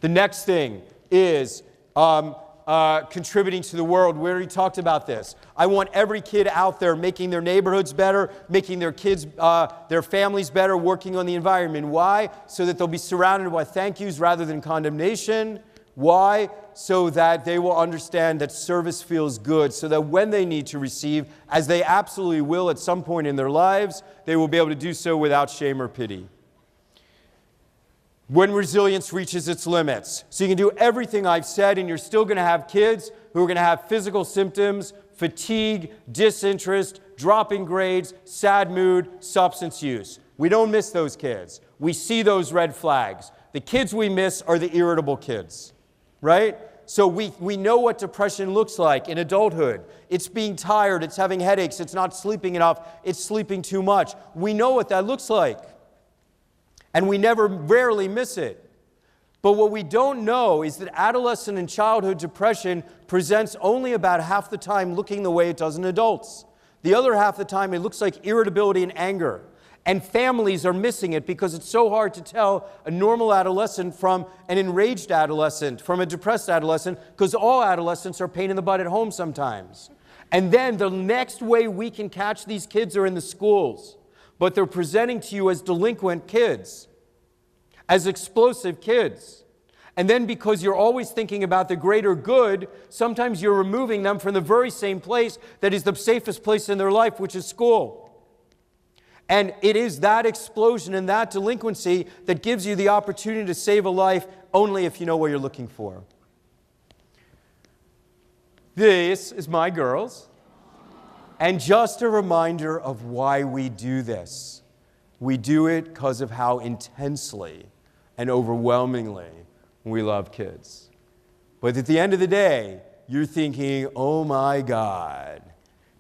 The next thing is contributing to the world. We already talked about this. I want every kid out there making their neighborhoods better, making their kids, their families better, working on the environment. Why? So that they'll be surrounded by thank yous rather than condemnation. Why? So that they will understand that service feels good, so that when they need to receive, as they absolutely will at some point in their lives, they will be able to do so without shame or pity. When resilience reaches its limits. So you can do everything I've said, and you're still going to have kids who are going to have physical symptoms, fatigue, disinterest, dropping grades, sad mood, substance use. We don't miss those kids. We see those red flags. The kids we miss are the irritable kids, right? So we know what depression looks like in adulthood. It's being tired, it's having headaches, it's not sleeping enough, it's sleeping too much. We know what that looks like. And we rarely miss it. But what we don't know is that adolescent and childhood depression presents only about half the time looking the way it does in adults. The other half the time it looks like irritability and anger. And families are missing it because it's so hard to tell a normal adolescent from an enraged adolescent, from a depressed adolescent, because all adolescents are pain in the butt at home sometimes. And then the next way we can catch these kids are in the schools. But they're presenting to you as delinquent kids, as explosive kids. And then because you're always thinking about the greater good, sometimes you're removing them from the very same place that is the safest place in their life, which is school. And it is that explosion and that delinquency that gives you the opportunity to save a life only if you know what you're looking for. This is my girls. And just a reminder of why we do this. We do it because of how intensely and overwhelmingly we love kids. But at the end of the day, you're thinking, oh my God,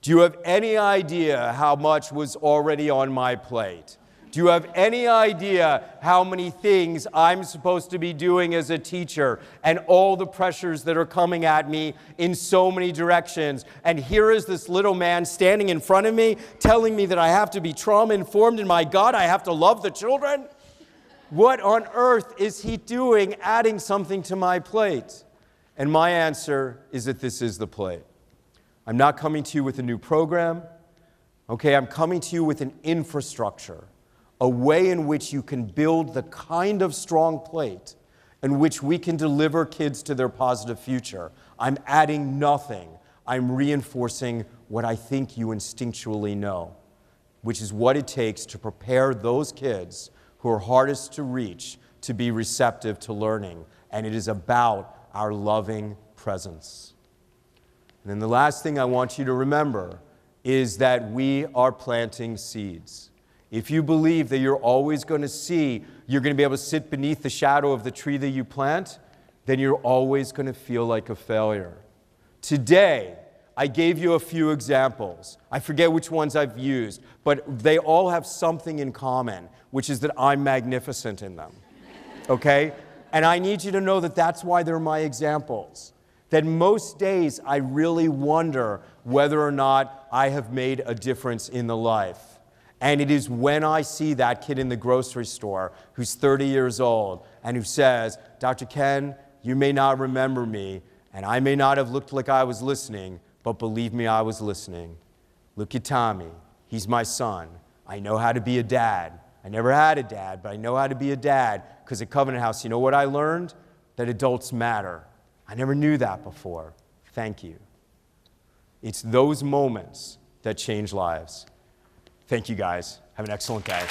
do you have any idea how much was already on my plate? Do you have any idea how many things I'm supposed to be doing as a teacher and all the pressures that are coming at me in so many directions? And here is this little man standing in front of me telling me that I have to be trauma-informed and my God, I have to love the children? What on earth is he doing adding something to my plate? And my answer is that this is the plate. I'm not coming to you with a new program. Okay, I'm coming to you with an infrastructure. A way in which you can build the kind of strong plate in which we can deliver kids to their positive future. I'm adding nothing. I'm reinforcing what I think you instinctually know, which is what it takes to prepare those kids who are hardest to reach to be receptive to learning. And it is about our loving presence. And then the last thing I want you to remember is that we are planting seeds. If you believe that you're always going to see, you're going to be able to sit beneath the shadow of the tree that you plant, then you're always going to feel like a failure. Today, I gave you a few examples. I forget which ones I've used, but they all have something in common, which is that I'm magnificent in them. Okay? And I need you to know that that's why they're my examples. That most days I really wonder whether or not I have made a difference in the life. And it is when I see that kid in the grocery store who's 30 years old and who says, Dr. Ken, you may not remember me, and I may not have looked like I was listening, but believe me, I was listening. Look at Tommy. He's my son. I know how to be a dad. I never had a dad, but I know how to be a dad because at Covenant House, you know what I learned? That adults matter. I never knew that before. Thank you. It's those moments that change lives. Thank you, guys. Have an excellent day.